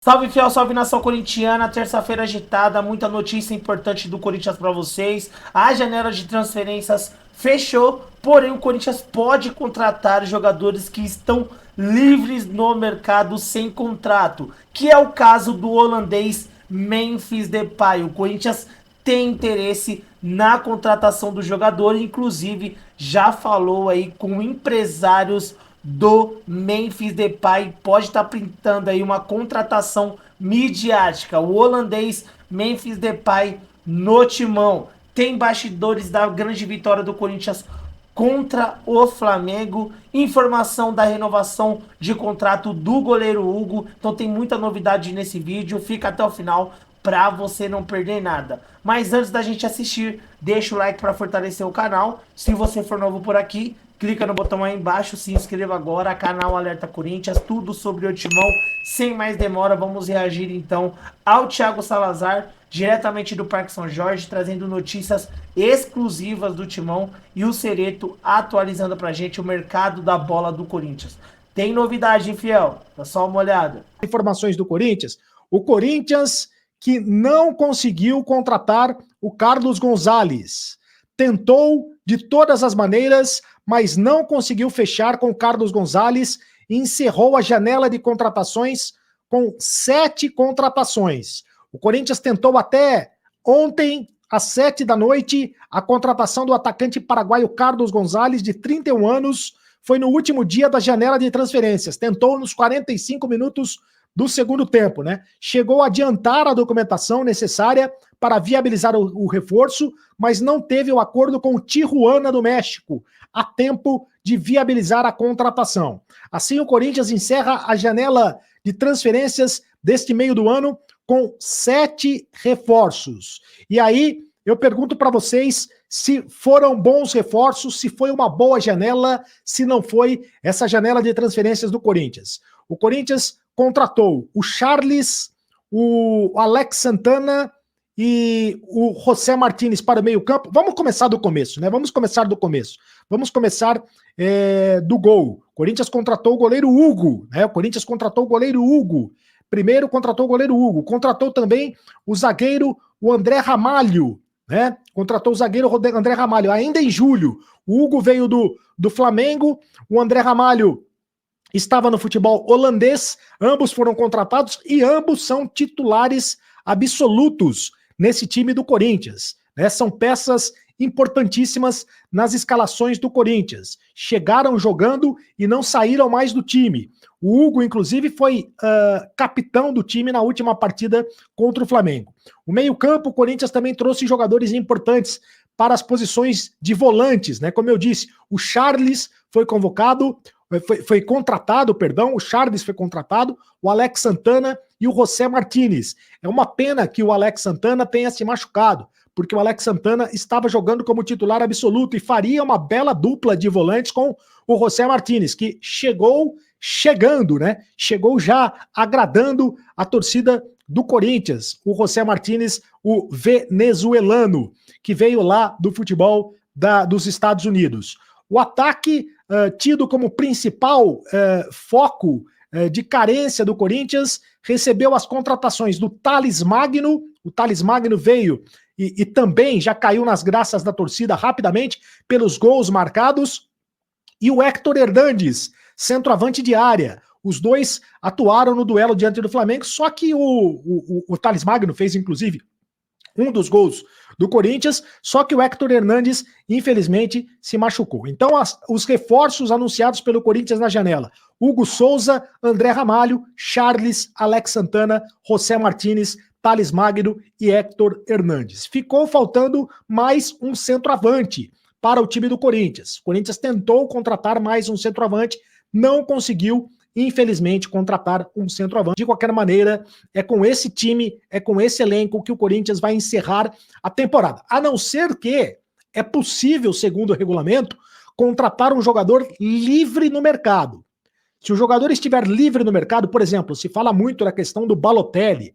Salve fiel, salve nação corintiana, terça-feira agitada, muita notícia importante do Corinthians para vocês. A janela de transferências fechou, porém o Corinthians pode contratar jogadores que estão livres no mercado sem contrato, que é o caso do holandês Memphis Depay. O Corinthians tem interesse na contratação do jogador, inclusive já falou aí com empresários do Memphis Depay, pode estar pintando aí uma contratação midiática. O holandês Memphis Depay no timão. Tem bastidores da grande vitória do Corinthians contra o Flamengo, informação da renovação de contrato do goleiro Hugo. Então tem muita novidade nesse vídeo, fica até o final para você não perder nada. Mas antes da gente assistir, deixa o like para fortalecer o canal. Se você for novo por aqui, clica no botão aí embaixo, se inscreva agora, canal Alerta Corinthians, tudo sobre o Timão. Sem mais demora, vamos reagir então ao Thiago Salazar, diretamente do Parque São Jorge, trazendo notícias exclusivas do Timão e o Cereto atualizando pra gente o mercado da bola do Corinthians. Tem novidade, hein, fiel? Dá só uma olhada. Informações do Corinthians. O Corinthians que não conseguiu contratar o Carlos Gonzalez. Tentou de todas as maneiras, mas não conseguiu fechar com o Carlos Gonzalez e encerrou a janela de contratações com 7 contratações. O Corinthians tentou até ontem, às 7 da noite, a contratação do atacante paraguaio Carlos Gonzalez, de 31 anos, foi no último dia da janela de transferências. Tentou nos 45 minutos do segundo tempo, né? Chegou a adiantar a documentação necessária para viabilizar o reforço, mas não teve o acordo com o Tijuana do México a tempo de viabilizar a contratação. Assim, o Corinthians encerra a janela de transferências deste meio do ano com 7 reforços. E aí, eu pergunto para vocês se foram bons reforços, se foi uma boa janela, se não foi essa janela de transferências do Corinthians. O Corinthians contratou o Charles, o Alex Santana e o José Martínez para o meio-campo. Vamos começar do começo, né? Vamos começar do começo. Vamos começar do gol. O Corinthians contratou o goleiro Hugo, né? O Corinthians contratou o goleiro Hugo. Primeiro contratou o goleiro Hugo. Contratou também o zagueiro, o André Ramalho, né? Contratou o zagueiro André Ramalho, ainda em julho. O Hugo veio do Flamengo, o André Ramalho estava no futebol holandês, ambos foram contratados e ambos são titulares absolutos nesse time do Corinthians, né? São peças importantíssimas nas escalações do Corinthians. Chegaram jogando e não saíram mais do time. O Hugo, inclusive, foi capitão do time na última partida contra o Flamengo. O meio-campo, o Corinthians também trouxe jogadores importantes para as posições de volantes, né? Como eu disse, o Charles foi convocado, foi contratado, perdão, o Charles foi contratado, o Alex Santana e o José Martínez. É uma pena que o Alex Santana tenha se machucado, porque o Alex Santana estava jogando como titular absoluto e faria uma bela dupla de volantes com o José Martínez, que chegando, né? Chegou já agradando a torcida do Corinthians. O José Martínez, o venezuelano, que veio lá do futebol dos Estados Unidos. O ataque, tido como principal foco de carência do Corinthians, recebeu as contratações do Thales Magno. O Thales Magno veio e também já caiu nas graças da torcida rapidamente pelos gols marcados. E o Héctor Hernández, centroavante de área. Os dois atuaram no duelo diante do Flamengo, só que o Thales Magno fez, inclusive, um dos gols do Corinthians, só que o Héctor Hernández, infelizmente, se machucou. Então, os reforços anunciados pelo Corinthians na janela: Hugo Souza, André Ramalho, Charles, Alex Santana, José Martínez, Thales Magno e Héctor Hernández. Ficou faltando mais um centroavante para o time do Corinthians. O Corinthians tentou contratar mais um centroavante, não conseguiu, infelizmente, contratar um centroavante. De qualquer maneira, é com esse time, é com esse elenco que o Corinthians vai encerrar a temporada. A não ser que é possível, segundo o regulamento, contratar um jogador livre no mercado. Se o jogador estiver livre no mercado, por exemplo, se fala muito da questão do Balotelli,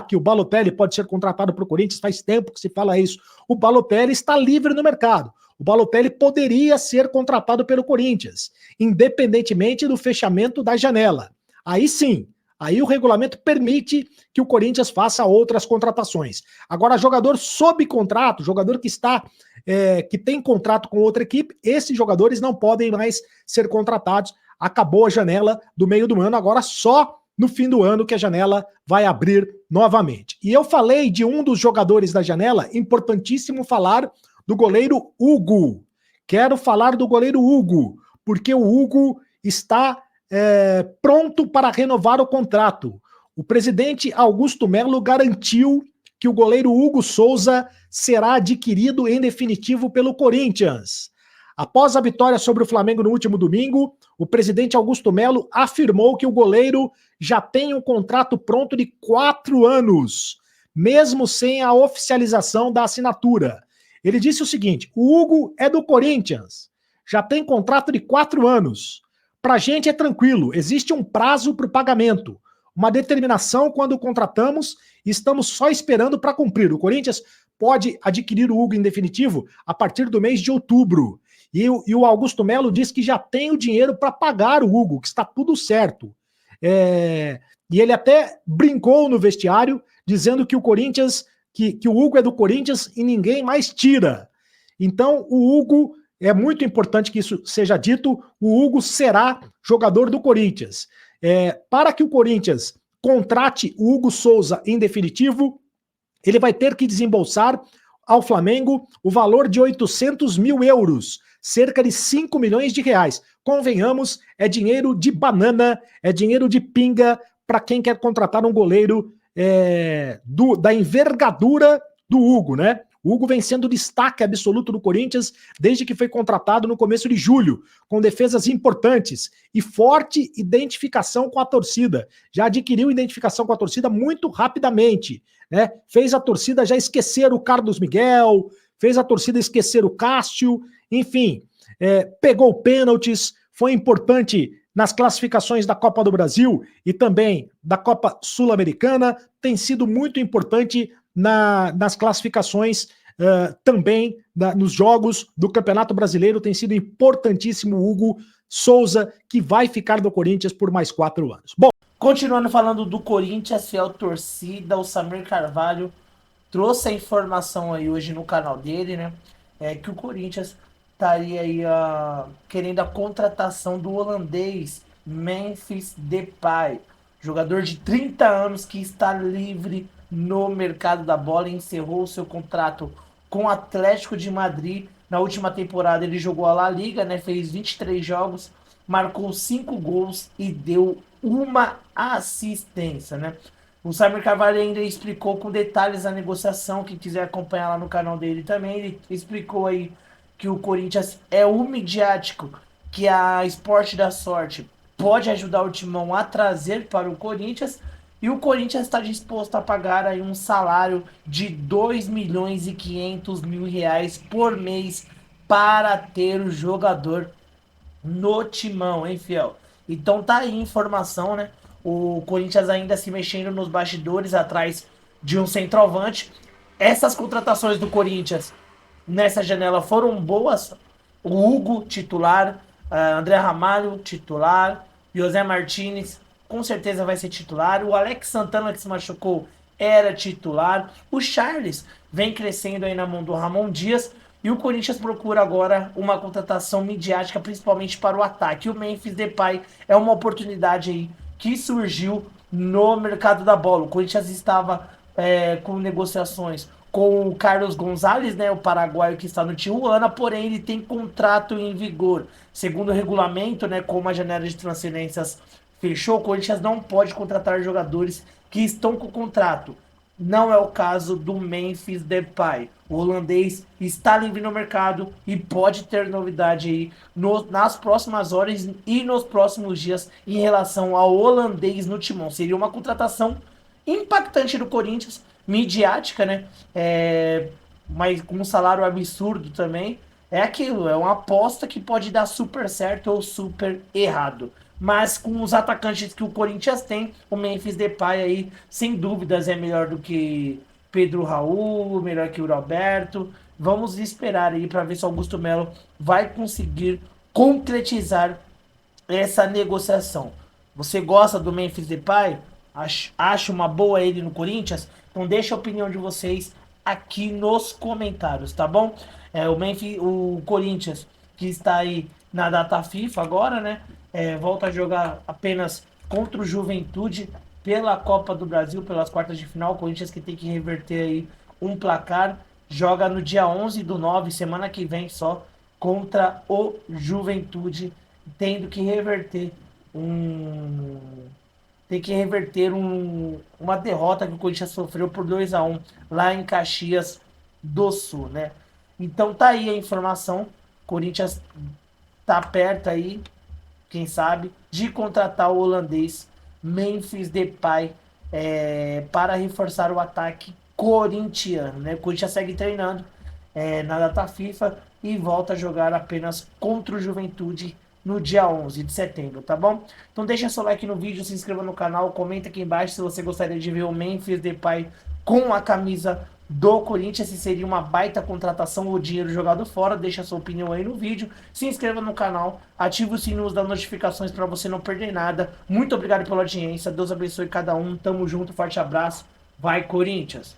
que o Balotelli pode ser contratado para o Corinthians, faz tempo que se fala isso. O Balotelli está livre no mercado. O Balotelli poderia ser contratado pelo Corinthians, independentemente do fechamento da janela. Aí sim, Aí o regulamento permite que o Corinthians faça outras contratações. Agora, jogador sob contrato, jogador que tem contrato com outra equipe, esses jogadores não podem mais ser contratados. Acabou a janela do meio do ano, agora só no fim do ano que a janela vai abrir novamente. E eu falei de um dos jogadores da janela, importantíssimo falar do goleiro Hugo. Quero falar do goleiro Hugo, porque o Hugo está pronto para renovar o contrato. O presidente Augusto Melo garantiu que o goleiro Hugo Souza será adquirido em definitivo pelo Corinthians. Após a vitória sobre o Flamengo no último domingo, o presidente Augusto Melo afirmou que o goleiro já tem um contrato pronto de 4 anos, mesmo sem a oficialização da assinatura. Ele disse o seguinte: o Hugo é do Corinthians, já tem contrato de 4 anos. Para a gente é tranquilo, existe um prazo para o pagamento, uma determinação quando contratamos e estamos só esperando para cumprir. O Corinthians pode adquirir o Hugo em definitivo a partir do mês de outubro. E o Augusto Melo diz que já tem o dinheiro para pagar o Hugo, que está tudo certo. E ele até brincou no vestiário, dizendo que o Corinthians, que o Hugo é do Corinthians e ninguém mais tira. Então, o Hugo, é muito importante que isso seja dito, o Hugo será jogador do Corinthians. Para que o Corinthians contrate o Hugo Souza em definitivo, ele vai ter que desembolsar ao Flamengo o valor de 800 mil euros, cerca de 5 milhões de reais. Convenhamos, é dinheiro de banana, é dinheiro de pinga para quem quer contratar um goleiro da envergadura do Hugo, né? O Hugo vem sendo destaque absoluto do Corinthians desde que foi contratado no começo de julho, com defesas importantes e forte identificação com a torcida. Já adquiriu identificação com a torcida muito rapidamente, né? Fez a torcida já esquecer o Carlos Miguel, fez a torcida esquecer o Cássio, enfim, pegou pênaltis, foi importante nas classificações da Copa do Brasil e também da Copa Sul-Americana, tem sido muito importante nas classificações também nos jogos do Campeonato Brasileiro, tem sido importantíssimo o Hugo Souza, que vai ficar do Corinthians por mais 4 anos. Bom, continuando falando do Corinthians, fiel torcida, o Samir Carvalho trouxe a informação aí hoje no canal dele, né? Que o Corinthians estaria aí querendo a contratação do holandês Memphis Depay, jogador de 30 anos que está livre no mercado da bola e encerrou seu contrato com o Atlético de Madrid. Na última temporada ele jogou a La Liga, né? Fez 23 jogos, marcou 5 gols e deu uma assistência, né? O Samir Carvalho ainda explicou com detalhes a negociação, quem quiser acompanhar lá no canal dele também, ele explicou aí que o Corinthians é o midiático, que a Esporte da Sorte pode ajudar o Timão a trazer para o Corinthians, e o Corinthians está disposto a pagar aí um salário de 2 milhões e 500 mil reais por mês para ter o jogador no Timão, hein, fiel? Então tá aí a informação, né? O Corinthians ainda se mexendo nos bastidores atrás de um centroavante. Essas contratações do Corinthians nessa janela foram boas. O Hugo, titular. André Ramalho, titular. José Martínez, com certeza vai ser titular. O Alex Santana, que se machucou, era titular. O Charles vem crescendo aí na mão do Ramon Dias. E o Corinthians procura agora uma contratação midiática, principalmente para o ataque. O Memphis Depay é uma oportunidade aí que surgiu no mercado da bola. O Corinthians estava com negociações com o Carlos Gonzalez, né, o paraguaio que está no Tijuana, porém ele tem contrato em vigor. Segundo o regulamento, né, como a janela de transferências fechou, o Corinthians não pode contratar jogadores que estão com contrato. Não é o caso do Memphis Depay. O holandês está livre no mercado e pode ter novidade aí nas próximas horas e nos próximos dias em relação ao holandês no Timão. Seria uma contratação impactante do Corinthians, midiática, né? Mas com um salário absurdo também. É aquilo, é uma aposta que pode dar super certo ou super errado. Mas com os atacantes que o Corinthians tem, o Memphis Depay aí, sem dúvidas, é melhor do que Pedro Raul, melhor que o Roberto. Vamos esperar aí para ver se o Augusto Melo vai conseguir concretizar essa negociação. Você gosta do Memphis Depay? Acha uma boa ele no Corinthians? Então deixa a opinião de vocês aqui nos comentários, tá bom? O Corinthians, que está aí na data FIFA agora, né? Volta a jogar apenas contra o Juventude pela Copa do Brasil, pelas quartas de final. O Corinthians que tem que reverter aí um placar. Joga no dia 11/9, semana que vem só, contra o Juventude, tendo que reverter um uma derrota que o Corinthians sofreu por 2-1 lá em Caxias do Sul, né? Então tá aí a informação. Corinthians tá perto aí, quem sabe, de contratar o holandês Memphis Depay para reforçar o ataque corintiano, né? O Corinthians segue treinando na data FIFA e volta a jogar apenas contra o Juventude no dia 11 de setembro, tá bom? Então deixa seu like no vídeo, se inscreva no canal, comenta aqui embaixo se você gostaria de ver o Memphis Depay com a camisa do Corinthians, se seria uma baita contratação ou dinheiro jogado fora. Deixa sua opinião aí no vídeo, se inscreva no canal, ative o sininho das notificações para você não perder nada. Muito obrigado pela audiência, Deus abençoe cada um, tamo junto, forte abraço, vai Corinthians!